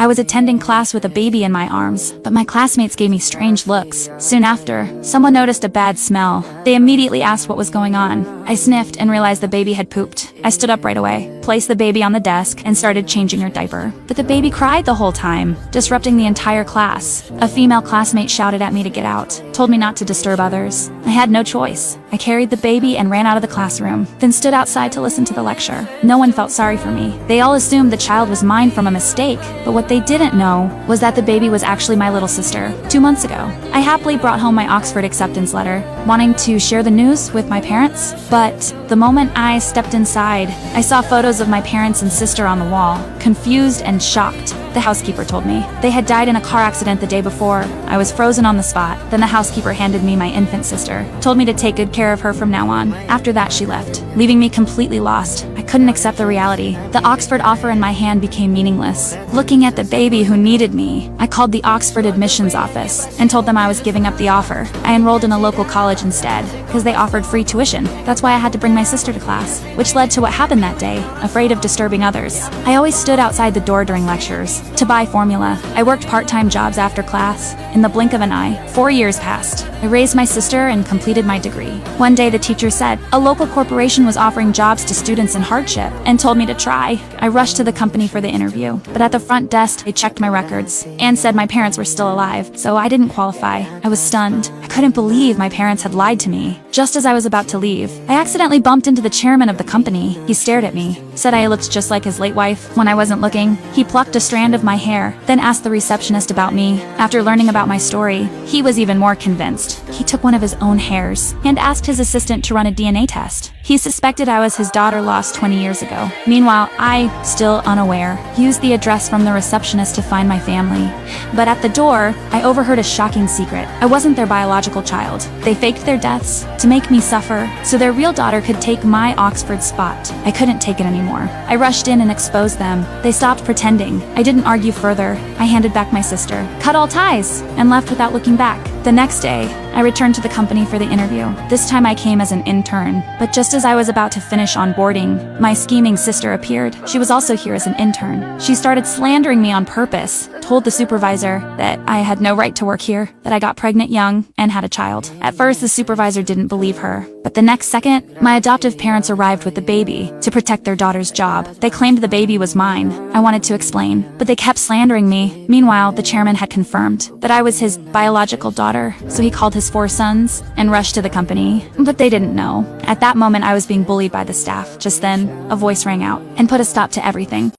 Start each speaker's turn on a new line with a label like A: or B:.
A: I was attending class with a baby in my arms, but my classmates gave me strange looks. Soon after, someone noticed a bad smell. They immediately asked what was going on. I sniffed and realized the baby had pooped. I stood up right away, placed the baby on the desk, and started changing her diaper. But the baby cried the whole time, disrupting the entire class. A female classmate shouted at me to get out, told me not to disturb others. I had no choice. I carried the baby and ran out of the classroom, then stood outside to listen to the lecture. No one felt sorry for me. They all assumed the child was mine from a mistake, but what they didn't know was that the baby was actually my little sister, 2 months ago. I happily brought home my Oxford acceptance letter, wanting to share the news with my parents, but the moment I stepped inside, I saw photos of my parents and sister on the wall, confused and shocked. The housekeeper told me they had died in a car accident the day before. I was frozen on the spot. Then the housekeeper handed me my infant sister, told me to take good care of her from now on. After that, she left, leaving me completely lost. I couldn't accept the reality. The Oxford offer in my hand became meaningless. Looking at the baby who needed me, I called the Oxford admissions office and told them I was giving up the offer. I enrolled in a local college instead, because they offered free tuition. That's why I had to bring my sister to class, which led to what happened that day, afraid of disturbing others. I always stood outside the door during lectures to buy formula. I worked part-time jobs after class. In the blink of an eye, 4 years passed. I raised my sister and completed my degree. One day the teacher said a local corporation was offering jobs to students in hardship and told me to try. I rushed to the company for the interview, but at the front desk they checked my records and said my parents were still alive, so I didn't qualify. I was stunned. I couldn't believe my parents had lied to me. Just as I was about to leave, I accidentally bumped into the chairman of the company. He stared at me, said I looked just like his late wife. When I wasn't looking, he plucked a strand of my hair, then asked the receptionist about me. After learning about my story, he was even more convinced. He took one of his own hairs and asked his assistant to run a DNA test. He suspected I was his daughter lost 20 years ago. Meanwhile, I, still unaware, used the address from the receptionist to find my family. But at the door, I overheard a shocking secret. I wasn't their biological child. They faked their deaths to make me suffer, so their real daughter could take my Oxford spot. I couldn't take it anymore. I rushed in and exposed them. They stopped pretending. I didn't argue further. I handed back my sister, cut all ties, and left without looking back. The next day, I returned to the company for the interview. This time I came as an intern, but just as I was about to finish onboarding, my scheming sister appeared. She was also here as an intern. She started slandering me on purpose, told the supervisor that I had no right to work here, that I got pregnant young and had a child. At first, the supervisor didn't believe her, but the next second, my adoptive parents arrived with the baby to protect their daughter's job. They claimed the baby was mine. I wanted to explain, but they kept slandering me. Meanwhile, the chairman had confirmed that I was his biological daughter, so he called his 4 sons and rushed to the company. But they didn't know. At that moment, I was being bullied by the staff. Just then, a voice rang out and put a stop to everything.